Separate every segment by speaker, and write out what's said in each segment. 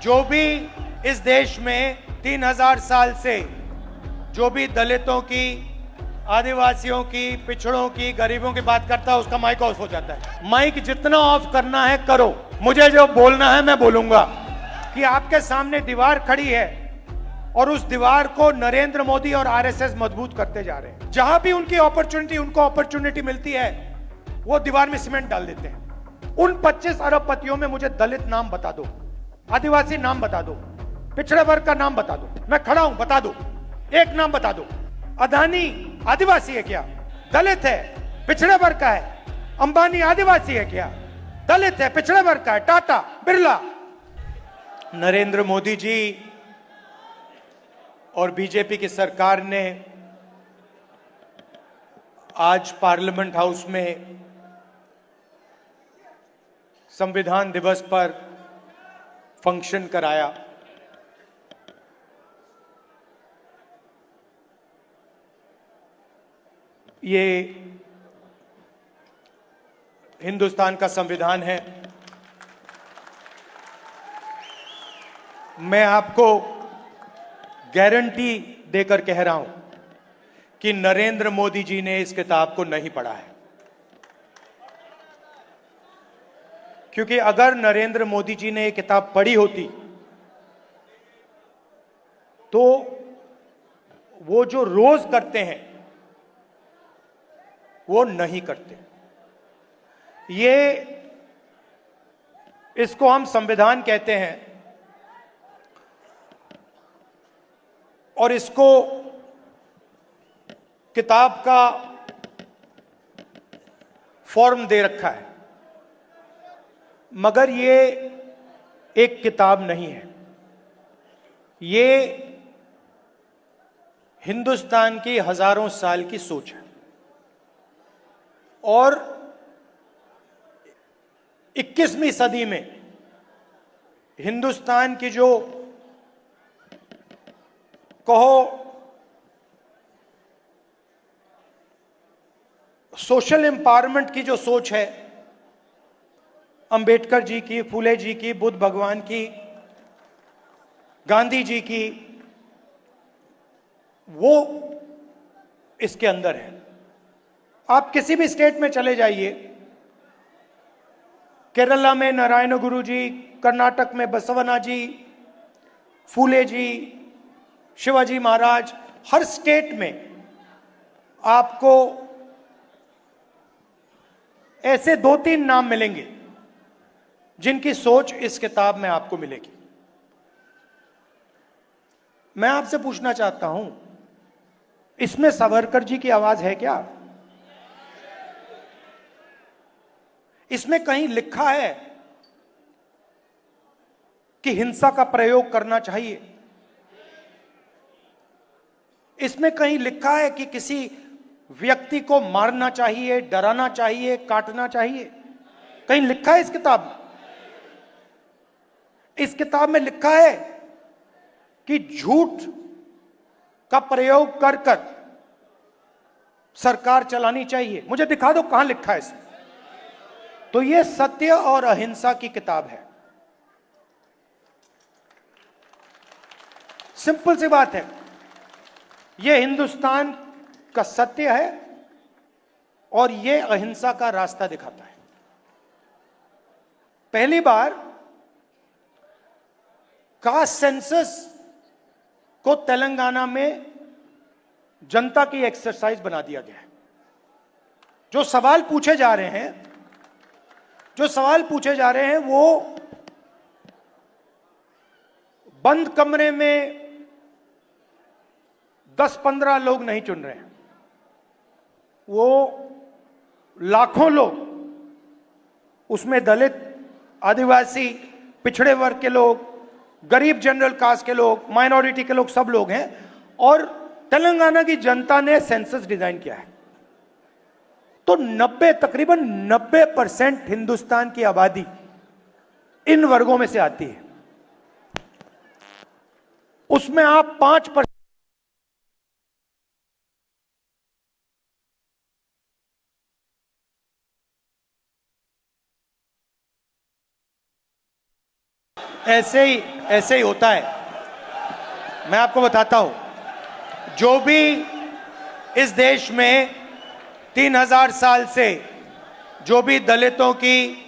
Speaker 1: जो भी इस देश में 3000 साल से जो भी दलितों की, आदिवासियों की, पिछड़ों की, गरीबों की बात करता है उसका माइक ऑफ हो जाता है। माइक जितना ऑफ करना है करो, मुझे जो बोलना है मैं बोलूंगा। कि आपके सामने दीवार खड़ी है और उस दीवार को नरेंद्र मोदी और आरएसएस मजबूत करते जा रहे हैं। जहां भी उनको अपॉर्चुनिटी मिलती है वो दीवार में सीमेंट डाल देते हैं। उन 25 अरबपतियों में मुझे दलित नाम बता दो, आदिवासी नाम बता दो, पिछड़े वर्ग का नाम बता दो, मैं खड़ा हूं, बता दो, एक नाम बता दो। अदानी आदिवासी है क्या? दलित है, पिछड़े वर्ग का है। अंबानी आदिवासी है क्या? दलित है, पिछड़े वर्ग का है। टाटा, बिरला। नरेंद्र मोदी जी और बीजेपी की सरकार ने आज पार्लियामेंट हाउस में संविधान दिवस पर फंक्शन कराया। ये हिंदुस्तान का संविधान है। मैं आपको गारंटी देकर कह रहा हूं कि नरेंद्र मोदी जी ने इस किताब को नहीं पढ़ा है, क्योंकि अगर नरेंद्र मोदी जी ने ये किताब पढ़ी होती तो वो जो रोज करते हैं वो नहीं करते। ये इसको हम संविधान कहते हैं और इसको किताब का फॉर्म दे रखा है, मगर ये एक किताब नहीं है। ये हिंदुस्तान की हजारों साल की सोच है और 21वीं सदी में हिंदुस्तान की जो कहो सोशल एम्पावरमेंट की जो सोच है, अंबेडकर जी की, फूले जी की, बुद्ध भगवान की, गांधी जी की, वो इसके अंदर है। आप किसी भी स्टेट में चले जाइए, केरला में नारायण गुरु जी, कर्नाटक में बसवना जी, फूले जी, शिवाजी महाराज, हर स्टेट में आपको ऐसे 2-3 नाम मिलेंगे जिनकी सोच इस किताब में आपको मिलेगी। मैं आपसे पूछना चाहता हूं, इसमें सावरकर जी की आवाज है क्या? इसमें कहीं लिखा है कि हिंसा का प्रयोग करना चाहिए? इसमें कहीं लिखा है कि किसी व्यक्ति को मारना चाहिए, डराना चाहिए, काटना चाहिए? कहीं लिखा है इस किताब में? इस किताब में लिखा है कि झूठ का प्रयोग कर कर सरकार चलानी चाहिए? मुझे दिखा दो कहां लिखा है इसमें। तो यह सत्य और अहिंसा की किताब है। सिंपल सी बात है, यह हिंदुस्तान का सत्य है और यह अहिंसा का रास्ता दिखाता है। पहली बार कास्ट सेंसस को तेलंगाना में जनता की एक्सरसाइज बना दिया गया है। जो सवाल पूछे जा रहे हैं वो बंद कमरे में 10-15 लोग नहीं चुन रहे हैं, वो लाखों लोग, उसमें दलित, आदिवासी, पिछड़े वर्ग के लोग, गरीब जनरल कास्ट के लोग, माइनॉरिटी के लोग, सब लोग हैं। और तेलंगाना की जनता ने सेंसस डिजाइन किया है। तो तकरीबन 90% हिंदुस्तान की आबादी इन वर्गों में से आती है। उसमें आप 5% ऐसे ही ऐसे ही होता है। मैं आपको बताता हूं, जो भी इस देश में 3000 साल से जो भी दलितों की,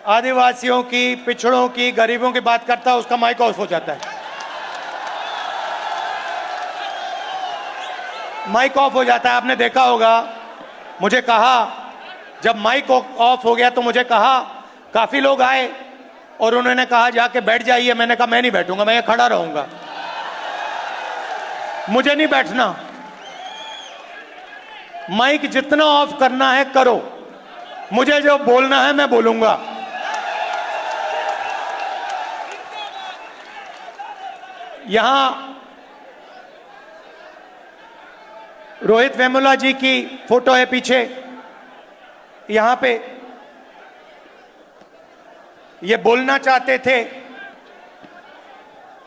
Speaker 1: आदिवासियों की, पिछड़ों की, गरीबों की बात करता है, उसका माइक ऑफ हो जाता है। माइक ऑफ हो जाता है। आपने देखा होगा, मुझे कहा, जब माइक ऑफ हो गया तो मुझे कहा, काफी लोग आए और उन्होंने कहा जाके बैठ जाइए। मैंने कहा मैं नहीं बैठूंगा, मैं खड़ा रहूंगा, मुझे नहीं बैठना। माइक जितना ऑफ करना है करो, मुझे जो बोलना है मैं बोलूंगा। यहां रोहित वेमुला जी की फोटो है पीछे, यहां पे ये बोलना चाहते थे,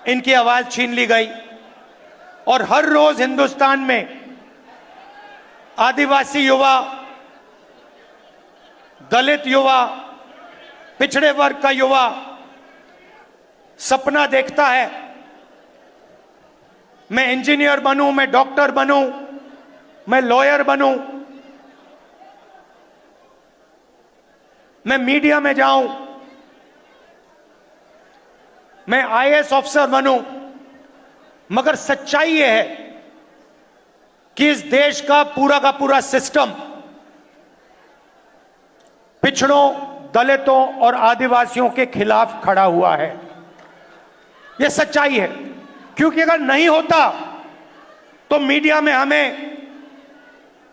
Speaker 1: इनकी आवाज छीन ली गई। और हर रोज हिंदुस्तान में आदिवासी युवा, दलित युवा, पिछड़े वर्ग का युवा सपना देखता है, मैं इंजीनियर बनूं, मैं डॉक्टर बनूं, मैं लॉयर बनूं, मैं मीडिया में जाऊं, मैं आईएएस ऑफिसर बनूं। मगर सच्चाई यह है कि इस देश का पूरा सिस्टम पिछड़ों, दलितों और आदिवासियों के खिलाफ खड़ा हुआ है। यह सच्चाई है, क्योंकि अगर नहीं होता तो मीडिया में हमें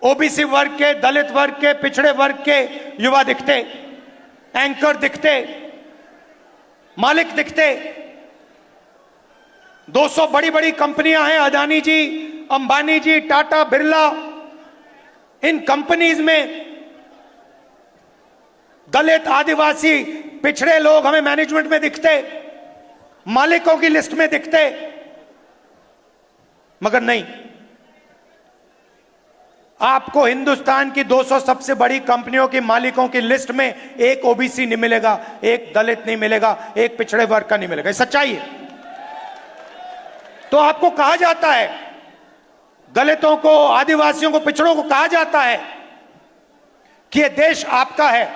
Speaker 1: ओबीसी वर्ग के, दलित वर्ग के, पिछड़े वर्ग के युवा दिखते, एंकर दिखते, मालिक दिखते। 200 बड़ी बड़ी कंपनियां हैं, अदानी जी, अंबानी जी, टाटा, बिरला। इन कंपनीज में दलित, आदिवासी, पिछड़े लोग हमें मैनेजमेंट में दिखते, मालिकों की लिस्ट में दिखते। मगर नहीं, आपको हिंदुस्तान की 200 सबसे बड़ी कंपनियों की मालिकों की लिस्ट में एक ओबीसी नहीं मिलेगा, एक दलित नहीं मिलेगा, एक पिछड़े वर्ग का नहीं मिलेगा। सच्चाई है। तो आपको कहा जाता है, दलितों को, आदिवासियों को, पिछड़ों को कहा जाता है कि यह देश आपका है,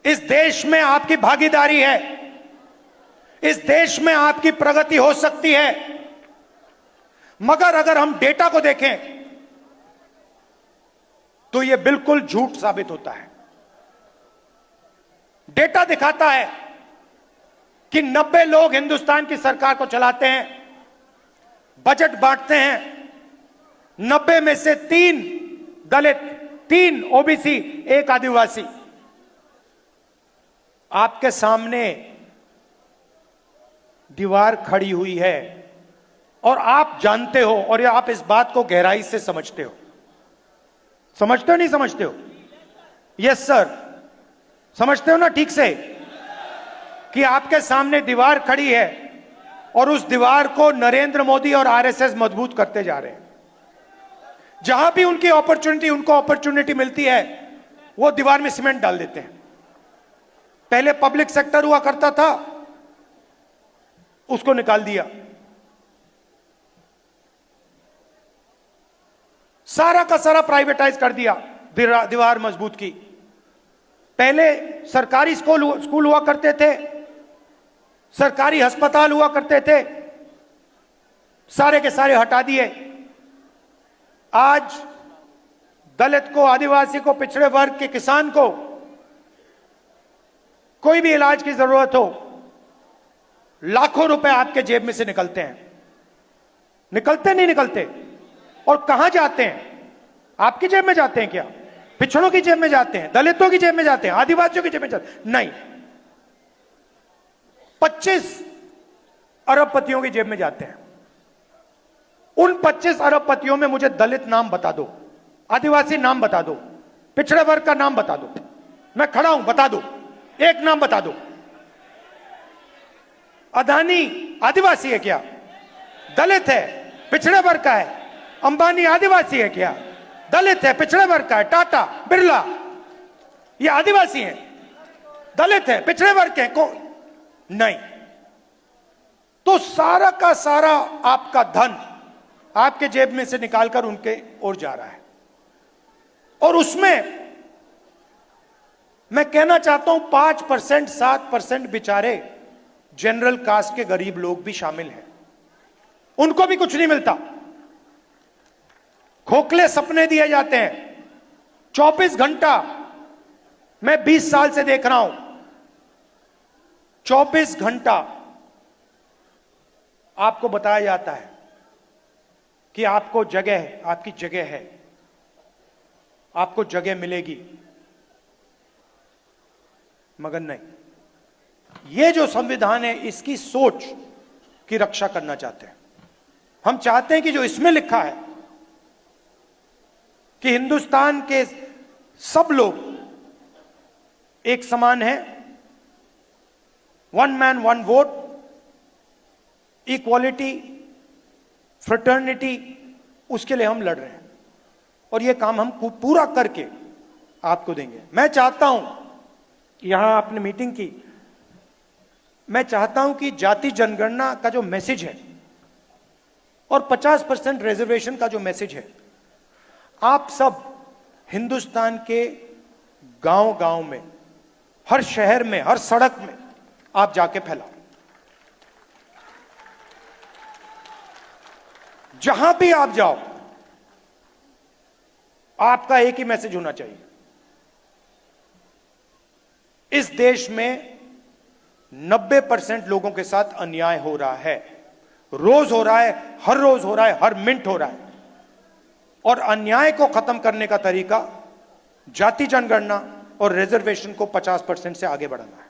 Speaker 1: इस देश में आपकी भागीदारी है, इस देश में आपकी प्रगति हो सकती है। मगर अगर हम डेटा को देखें तो यह बिल्कुल झूठ साबित होता है। डेटा दिखाता है कि 90 लोग हिंदुस्तान की सरकार को चलाते हैं, बजट बांटते हैं। 90 में से 3 दलित, 3 ओबीसी, 1 आदिवासी। आपके सामने दीवार खड़ी हुई है और आप जानते हो, और या आप इस बात को गहराई से समझते हो। समझते हो नहीं समझते हो? यस सर, समझते हो ना ठीक से, कि आपके सामने दीवार खड़ी है और उस दीवार को नरेंद्र मोदी और आरएसएस मजबूत करते जा रहे हैं। जहां भी उनकी अपॉर्चुनिटी, उनको अपॉर्चुनिटी मिलती है, वो दीवार में सीमेंट डाल देते हैं। पहले पब्लिक सेक्टर हुआ करता था, उसको निकाल दिया, सारा का सारा प्राइवेटाइज कर दिया, दीवार मजबूत की। पहले सरकारी स्कूल हुआ करते थे, सरकारी अस्पताल हुआ करते थे, सारे के सारे हटा दिए। आज दलित को, आदिवासी को, पिछड़े वर्ग के किसान को कोई भी इलाज की जरूरत हो, लाखों रुपए आपके जेब में से निकलते हैं। निकलते नहीं निकलते? और कहां जाते हैं? आपकी जेब में जाते हैं क्या? पिछड़ों की जेब में जाते हैं, दलितों की जेब में जाते हैं, आदिवासियों की जेब में जाते हैं? नहीं, 25 अरबपतियों की जेब में जाते हैं। उन 25 अरबपतियों में मुझे दलित नाम बता दो, आदिवासी नाम बता दो, पिछड़े वर्ग का नाम बता दो। मैं खड़ा हूं, बता दो, एक नाम बता दो। अदानी आदिवासी है क्या? दलित है, पिछड़े वर्ग का है। अंबानी आदिवासी है क्या? दलित है, पिछड़े वर्ग का है। टाटा, बिरला, ये आदिवासी हैं, दलित है, पिछड़े वर्ग के हैं? नहीं। तो सारा का सारा आपका धन आपके जेब में से निकालकर उनके ओर जा रहा है। और उसमें मैं कहना चाहता हूं 5% 7% बेचारे जनरल कास्ट के गरीब लोग भी शामिल हैं, उनको भी कुछ नहीं मिलता। खोखले सपने दिए जाते हैं। 24 घंटा मैं 20 साल से देख रहा हूं, 24 घंटा आपको बताया जाता है कि आपको जगह है, आपकी जगह है, आपको जगह मिलेगी, मगर नहीं। ये जो संविधान है इसकी सोच की रक्षा करना चाहते हैं। हम चाहते हैं कि जो इसमें लिखा है कि हिंदुस्तान के सब लोग एक समान हैं, one man one vote, equality, fraternity, उसके लिए हम लड़ रहे हैं और यह काम हम पूरा करके आपको देंगे। मैं चाहता हूं, यहां आपने मीटिंग की, मैं चाहता हूं कि जाति जनगणना का जो मैसेज है और 50% रिजर्वेशन का जो मैसेज है, आप सब हिंदुस्तान के गांव गांव में, हर शहर में, हर सड़क में आप जाके फैलाओ। जहां भी आप जाओ, आपका एक ही मैसेज होना चाहिए, इस देश में 90% लोगों के साथ अन्याय हो रहा है, रोज हो रहा है, हर रोज हो रहा है, हर मिनट हो रहा है। और अन्याय को खत्म करने का तरीका जाति जनगणना और रिजर्वेशन को 50% से आगे बढ़ाना है।